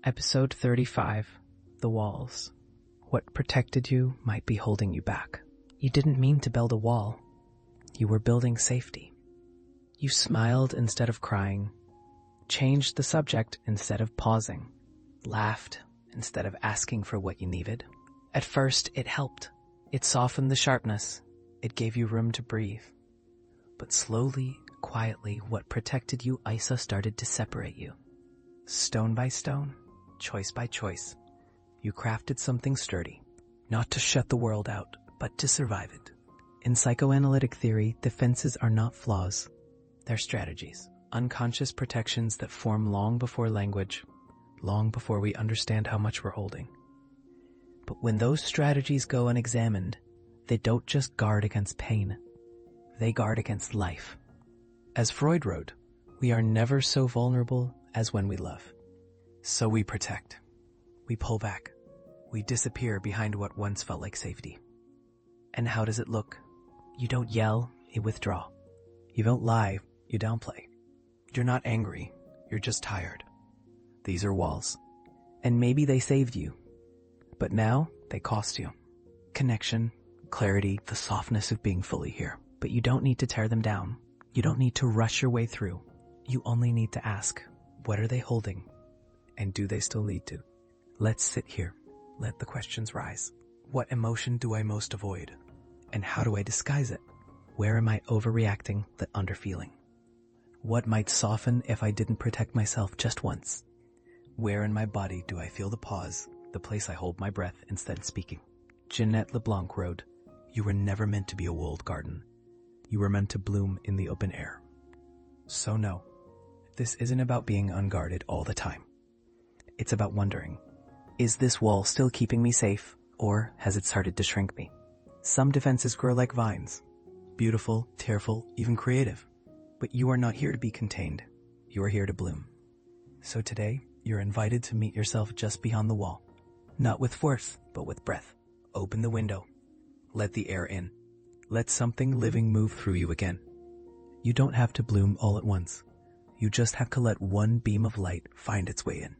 Episode 35, The Walls. What protected you might be holding you back. You didn't mean to build a wall. You were building safety. You smiled instead of crying, changed the subject instead of pausing, laughed instead of asking for what you needed. At first, it helped. It softened the sharpness. It gave you room to breathe. But slowly, quietly, what protected you, Isa, started to separate you. Stone by stone, choice by choice, you crafted something sturdy, not to shut the world out, but to survive it. In psychoanalytic theory, defenses are not flaws. They're strategies, unconscious protections that form long before language, long before we understand how much we're holding. But when those strategies go unexamined, they don't just guard against pain. They guard against life. As Freud wrote, we are never so vulnerable as when we love. So we protect. We pull back. We disappear behind what once felt like safety. And how does it look? You don't yell, you withdraw. You don't lie, you downplay. You're not angry, you're just tired. These are walls. And maybe they saved you. But now, they cost you. Connection, clarity, the softness of being fully here. But you don't need to tear them down. You don't need to rush your way through. You only need to ask, what are they holding? And do they still need to? Let's sit here. Let the questions rise. What emotion do I most avoid? And how do I disguise it? Where am I overreacting that underfeeling? What might soften if I didn't protect myself just once? Where in my body do I feel the pause, the place I hold my breath instead of speaking? Jeanette LeBlanc wrote, "You were never meant to be a walled garden. You were meant to bloom in the open air." So no, this isn't about being unguarded all the time. It's about wondering, is this wall still keeping me safe, or has it started to shrink me? Some defenses grow like vines, beautiful, tearful, even creative. But you are not here to be contained. You are here to bloom. So today, you're invited to meet yourself just beyond the wall. Not with force, but with breath. Open the window. Let the air in. Let something living move through you again. You don't have to bloom all at once. You just have to let one beam of light find its way in.